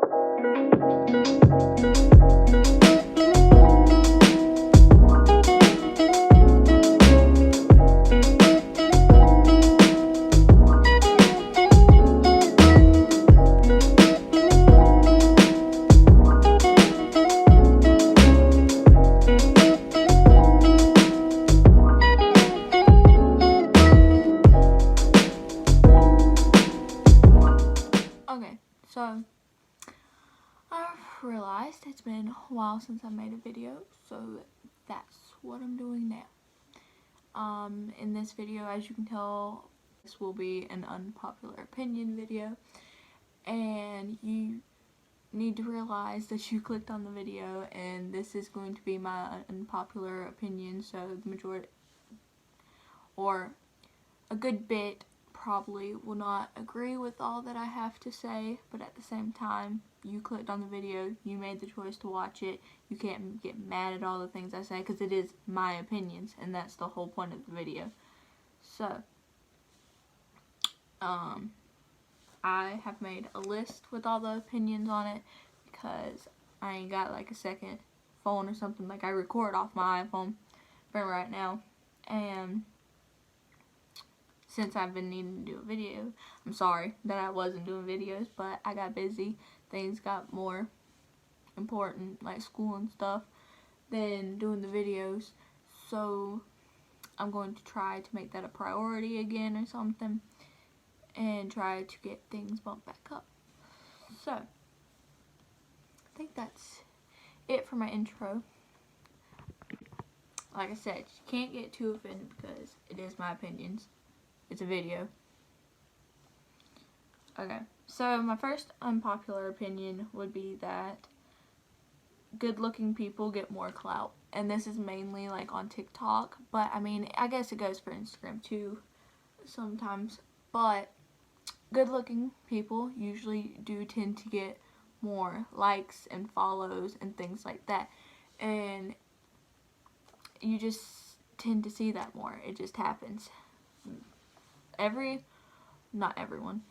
Okay, so I've realized it's been a while since I made a video, so that's what I'm doing now. In this video, as you can tell, this will be an unpopular opinion video, and you need to realize that you clicked on the video, and this is going to be my unpopular opinion, so the majority, or a good bit, probably will not agree with all that I have to say, but at the same time, you clicked on the video, you made the choice to watch it, you can't get mad at all the things I say, because it is my opinions, and that's the whole point of the video. So, I have made a list with all the opinions on it, because I ain't got like a second phone or something. Like, I record off my iPhone for right now, and since I've been needing to do a video, I'm sorry that I wasn't doing videos, but I got busy. Things got more important, like school and stuff, than doing the videos. So I'm going to try to make that a priority again or something, and try to get things bumped back up. So I think that's it for my intro. Like I said, you can't get too offended because it is my opinions. It's a video. Okay, so my first unpopular opinion would be that good-looking people get more clout. And this is mainly like on TikTok, but I mean, I guess it goes for Instagram too sometimes. But good-looking people usually do tend to get more likes and follows and things like that. And you just tend to see that more. It just happens. Not everyone,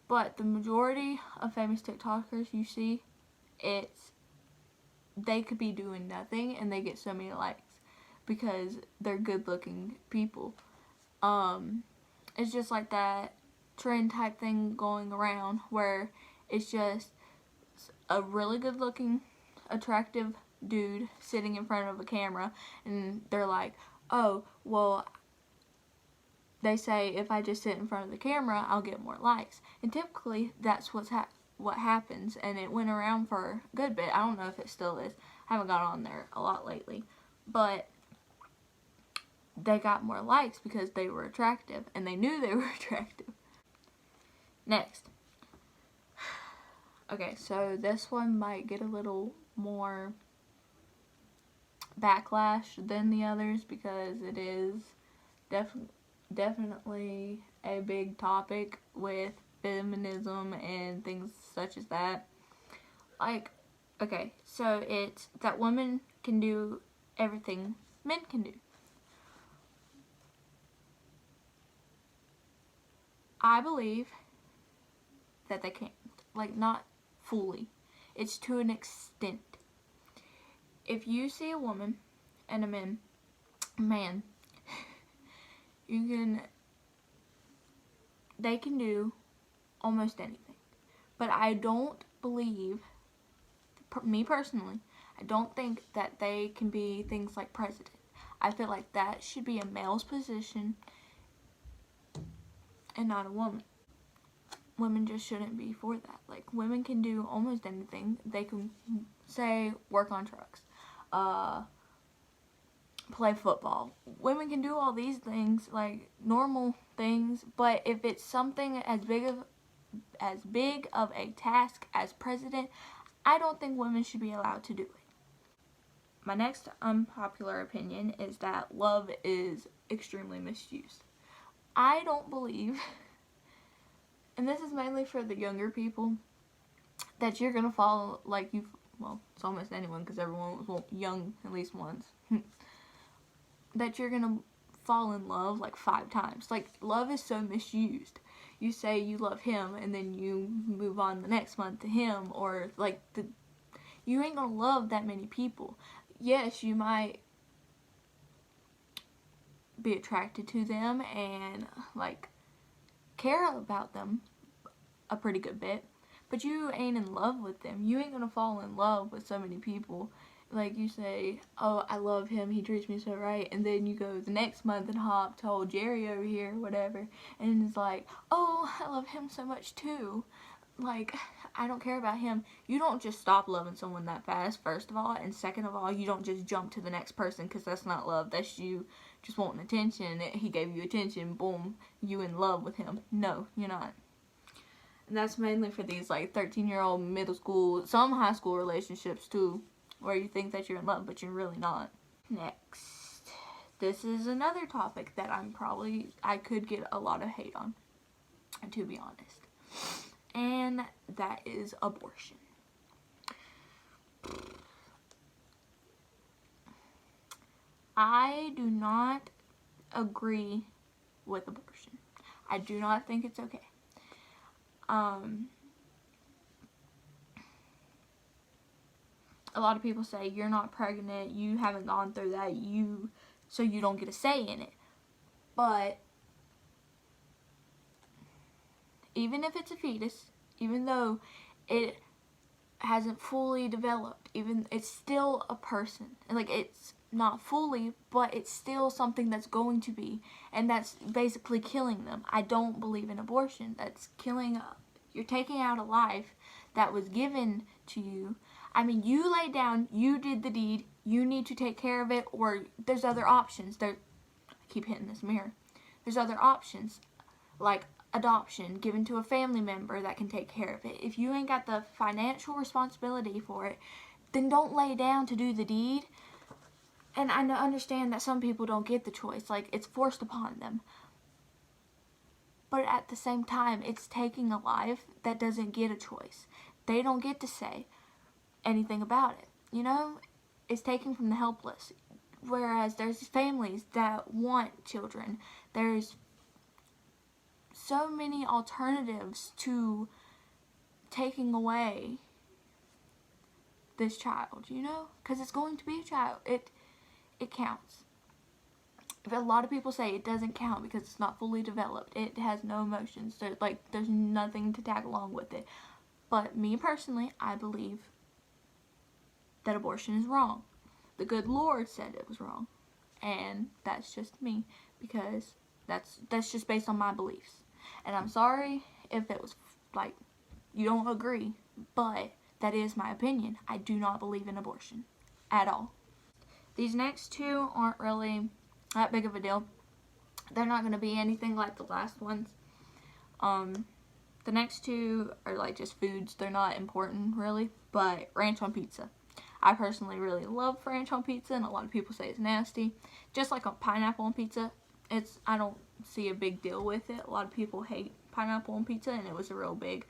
but the majority of famous TikTokers you see, they could be doing nothing and they get so many likes because they're good looking people. It's just like that trend type thing going around where it's just a really good looking, attractive dude sitting in front of a camera, and they're like, oh, well, they say if I just sit in front of the camera, I'll get more likes. And typically, that's what happens. And it went around for a good bit. I don't know if it still is. I haven't got on there a lot lately. But they got more likes because they were attractive. And they knew they were attractive. Next. Okay, so this one might get a little more backlash than the others because it is definitely a big topic with feminism and things such as that. Like, okay, so it's that women can do everything men can do. I believe that they can't. Like, not fully. It's to an extent. If you see a woman and a man, they can do almost anything. But I don't believe, me personally, I don't think that they can be things like president. I feel like that should be a male's position and not a woman. Women just shouldn't be for that. Like, women can do almost anything. They can, say, work on trucks, play football. Women can do all these things, like normal things, but if it's something as big of a task as president, I don't think women should be allowed to do it. My next unpopular opinion is that love is extremely misused. I don't believe, and this is mainly for the younger people, that you're gonna fall like well, it's almost anyone because everyone was young at least once, that you're gonna fall in love like 5 times. Like, love is so misused. you say you love him and then you move on the next month to him, or like you ain't gonna love that many people. Yes, you might be attracted to them and like care about them a pretty good bit, but you ain't in love with them. You ain't gonna fall in love with so many people. Like, you say, oh, I love him, he treats me so right, and then you go the next month and hop to old Jerry over here, whatever, and it's like, oh, I love him so much too. Like, I don't care about him. You don't just stop loving someone that fast, first of all, and second of all, you don't just jump to the next person, because that's not love. That's you just wanting attention. He gave you attention, boom, you in love with him. No, you're not. And that's mainly for these like 13-year-old middle school, some high school relationships too, where you think that you're in love, but you're really not. Next, this is another topic that I could get a lot of hate on, to be honest. And that is abortion. I do not agree with abortion. I do not think it's okay. A lot of people say, you're not pregnant, you haven't gone through that, so you don't get a say in it. But even if it's a fetus, even though it hasn't fully developed, it's still a person. Like, it's not fully, but it's still something that's going to be, and that's basically killing them. I don't believe in abortion. That's killing, you're taking out a life that was given to you. I mean, you laid down, you did the deed, you need to take care of it, or there's other options. I keep hitting this mirror. There's other options, like adoption, given to a family member that can take care of it. If you ain't got the financial responsibility for it, then don't lay down to do the deed. And I understand that some people don't get the choice, like it's forced upon them. But at the same time, it's taking a life that doesn't get a choice. They don't get to say anything about it, you know? It's taken from the helpless. Whereas there's families that want children. There's so many alternatives to taking away this child, you know? Because it's going to be a child. It counts. But a lot of people say it doesn't count because it's not fully developed. It has no emotions. There's nothing to tag along with it. But me personally, I believe that abortion is wrong. The good Lord said it was wrong. And that's just me, because that's just based on my beliefs. And I'm sorry if it was like you don't agree, but that is my opinion. I do not believe in abortion at all. These next two aren't really that big of a deal. They're not going to be anything like the last ones. The next two are like just foods. They're not important really, but ranch on pizza. I personally really love ranch on pizza, and a lot of people say it's nasty. Just like a pineapple on pizza, I don't see a big deal with it. A lot of people hate pineapple on pizza, and it was a real big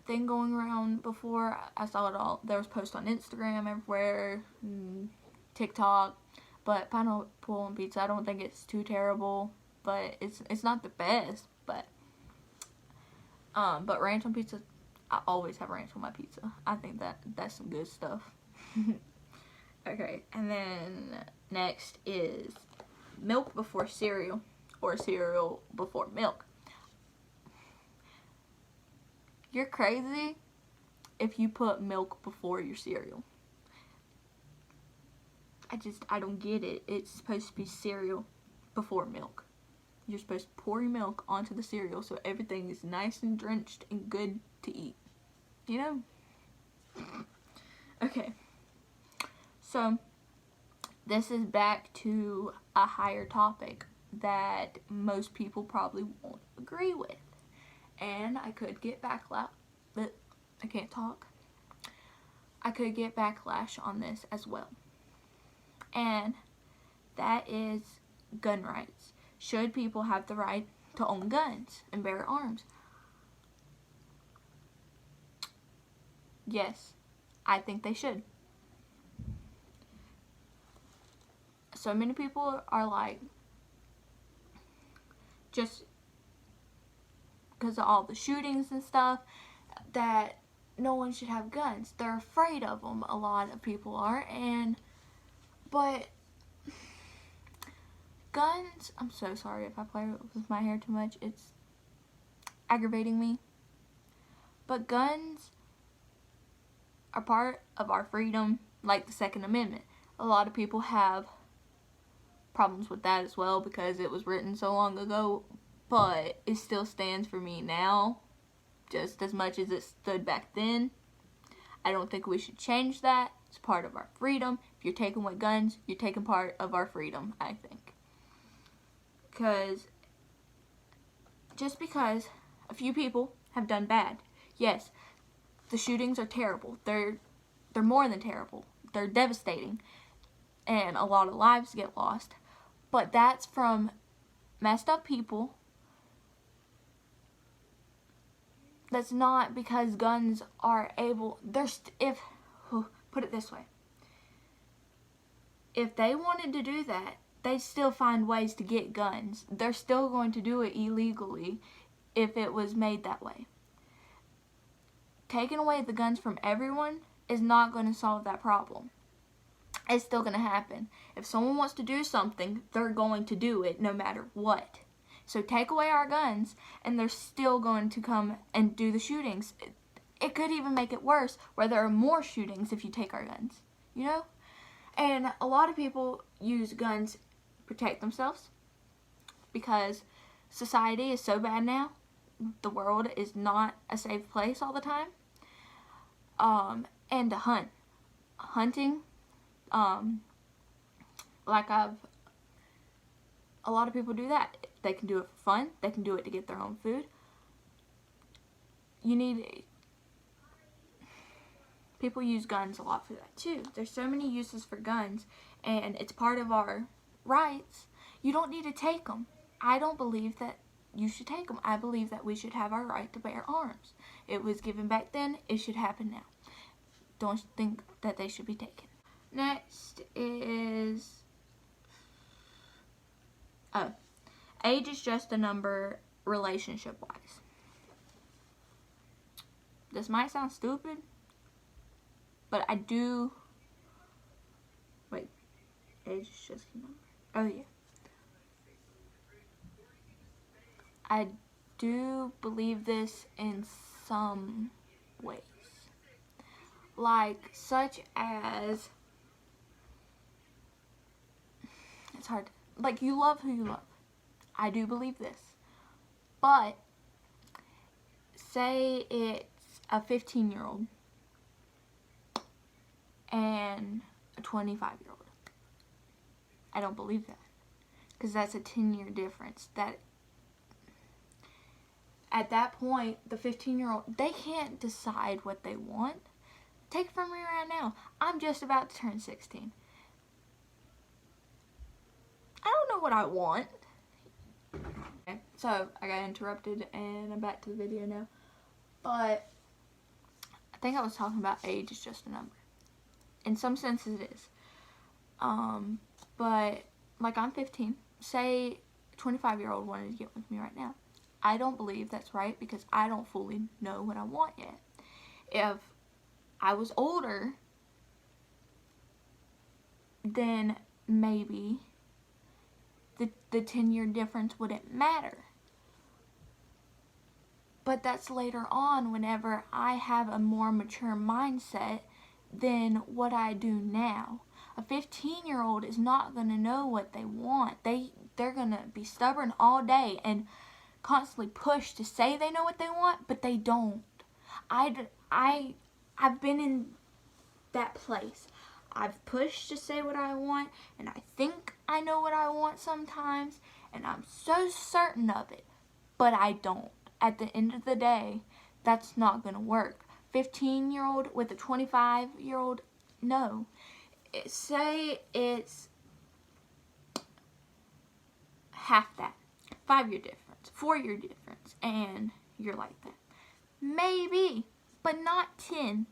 thing going around before. I saw it all. There was posts on Instagram everywhere, TikTok, but pineapple on pizza, I don't think it's too terrible, but it's not the best. But ranch on pizza, I always have ranch on my pizza. I think that's some good stuff. Okay, and then next is milk before cereal, or cereal before milk. You're crazy if you put milk before your cereal. I don't get it. It's supposed to be cereal before milk. You're supposed to pour your milk onto the cereal so everything is nice and drenched and good to eat. You know? Okay. So, this is back to a higher topic that most people probably won't agree with. And I could get backlash, but I can't talk. I could get backlash on this as well. And that is gun rights. Should people have the right to own guns and bear arms? Yes, I think they should. So many people are like, just because of all the shootings and stuff, that no one should have guns. They're afraid of them, a lot of people are, but guns, I'm so sorry if I play with my hair too much, it's aggravating me, but guns are part of our freedom, like the Second Amendment. A lot of people have problems with that as well because it was written so long ago, but it still stands for me now just as much as it stood back then. I don't think we should change that. It's part of our freedom. If you're taking away guns, you're taking part of our freedom, I think. Because just because a few people have done bad, yes, the shootings are terrible. They're more than terrible. They're devastating. And a lot of lives get lost. But that's from messed up people. That's not because guns are able, put it this way. If they wanted to do that, they'd still find ways to get guns. They're still going to do it illegally if it was made that way. Taking away the guns from everyone is not going to solve that problem. It's still going to happen. If someone wants to do something, they're going to do it no matter what. So take away our guns, and they're still going to come and do the shootings. It could even make it worse, where there are more shootings if you take our guns, you know? And a lot of people use guns to protect themselves because society is so bad now. The world is not a safe place all the time. And to hunt. Hunting, a lot of people do that. They can do it for fun. They can do it to get their own food. People use guns a lot for that too. There's so many uses for guns, and it's part of our rights. You don't need to take them. I don't believe that you should take them. I believe that we should have our right to bear arms. It was given back then. It should happen now. Don't think that they should be taken. Next is, age is just a number relationship-wise. This might sound stupid, but I do, age is just a number. Oh yeah. I do believe this in some ways. Such as, it's hard, you love who you love. I do believe this. But, say it's a 15-year-old and a 25-year-old. I don't believe that. Because that's a 10-year difference. At that point, the 15-year-old, they can't decide what they want. Take it from me right now. I'm just about to turn 16. I don't know what I want. Okay, so I got interrupted and I'm back to the video now. But I think I was talking about age is just a number. In some senses it is. But I'm 15. Say a 25-year-old wanted to get with me right now. I don't believe that's right because I don't fully know what I want yet. If I was older, then maybe the 10-year difference wouldn't matter. But that's later on whenever I have a more mature mindset than what I do now. A 15-year-old is not going to know what they want. They're going to be stubborn all day and constantly push to say they know what they want, but they don't. I've been in that place. I've pushed to say what I want, and I think I know what I want sometimes, and I'm so certain of it, but I don't. At the end of the day, that's not going to work. 15-year-old with a 25-year-old, no. Say it's half that. 5-year difference, 4-year difference, and you're like that. Maybe, but not 10.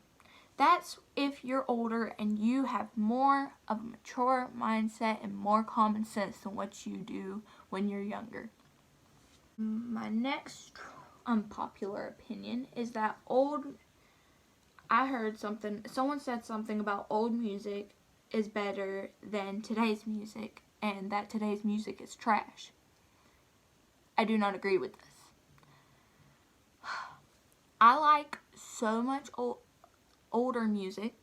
That's if you're older and you have more of a mature mindset and more common sense than what you do when you're younger. My next unpopular opinion is that someone said something about old music is better than today's music, and that today's music is trash. I do not agree with this. I like so much older music,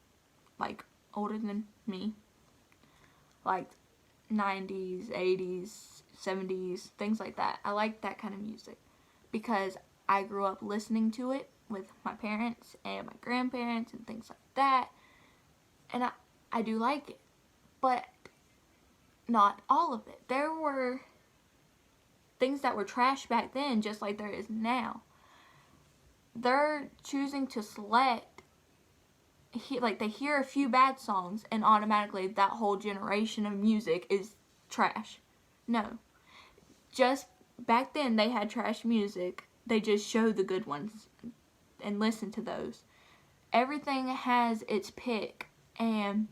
like older than me, like 90s, 80s, 70s, things like that. I like that kind of music because I grew up listening to it with my parents and my grandparents and things like that. And I do like it, but not all of it. There were things that were trash back then, just like there is now. They're choosing to select, like, they hear a few bad songs and automatically that whole generation of music is trash. No. Just back then they had trash music. They just showed the good ones and listened to those. Everything has its pick, and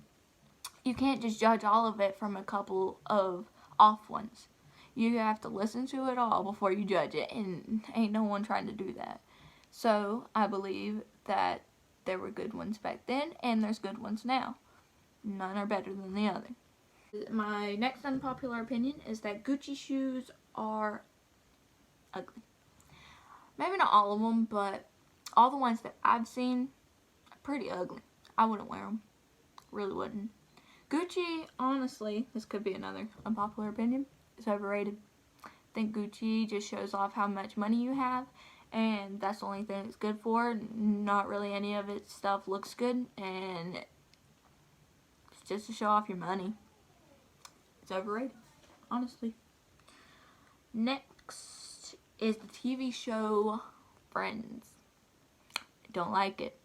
you can't just judge all of it from a couple of off ones. You have to listen to it all before you judge it, and ain't no one trying to do that. So I believe that there were good ones back then, and there's good ones now. None are better than the other. My next unpopular opinion is that Gucci shoes are ugly. Maybe not all of them, but all the ones that I've seen are pretty ugly. I wouldn't wear them. Really wouldn't. Gucci, honestly, this could be another unpopular opinion, is overrated. I think Gucci just shows off how much money you have, and that's the only thing it's good for. Not really any of its stuff looks good, and it's just to show off your money. It's overrated, honestly. Next is the TV show Friends. I don't like it.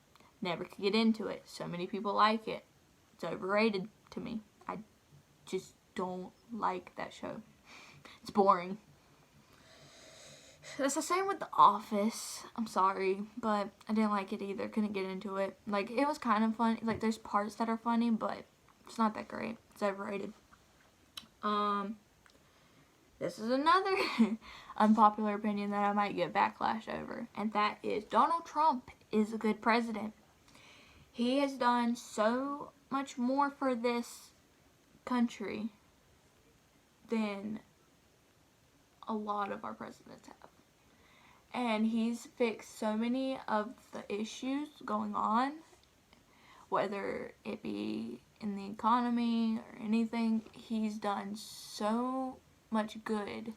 Never could get into it. So many people like it. It's overrated to me. I just don't like that show. It's boring. That's the same with The Office. I'm sorry, but I didn't like it either. Couldn't get into it. Like, it was kind of funny. Like, there's parts that are funny, but it's not that great. It's overrated. This is another unpopular opinion that I might get backlash over, and that is Donald Trump is a good president. He has done so much more for this country than a lot of our presidents have. And he's fixed so many of the issues going on, whether it be in the economy or anything. He's done so much good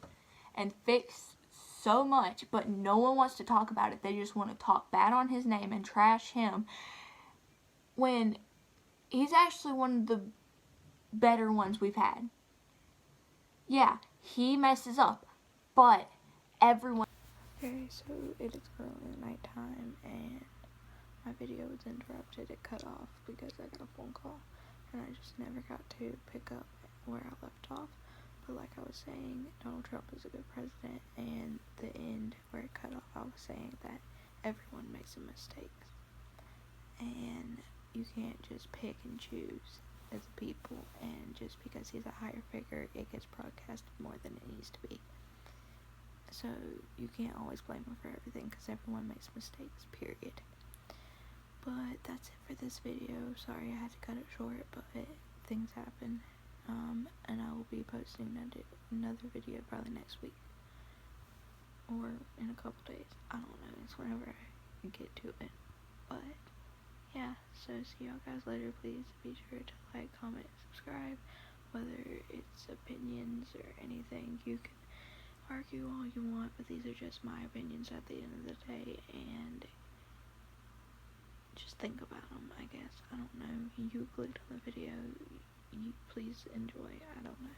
and fixed so much, but no one wants to talk about it. They just want to talk bad on his name and trash him, when he's actually one of the better ones we've had. Yeah, he messes up, but everyone... Okay, so it is currently nighttime, and my video was interrupted. It cut off because I got a phone call, and I just never got to pick up where I left off. But like I was saying, Donald Trump is a good president, and the end where it cut off, I was saying that everyone makes some mistakes, and you can't just pick and choose as a people, and just because he's a higher figure, it gets broadcasted more than it needs to be. So you can't always blame him for everything, because everyone makes mistakes, period. But that's it for this video. Sorry I had to cut it short, but things happen. And I will be posting another video probably next week, or in a couple days. I don't know, it's whenever I get to it. But yeah, so see y'all guys later. Please be sure to like, comment, subscribe. Whether it's opinions or anything, you can argue all you want, but these are just my opinions at the end of the day, and just think about them, I guess. I don't know. You clicked on the video, you please enjoy. I don't know.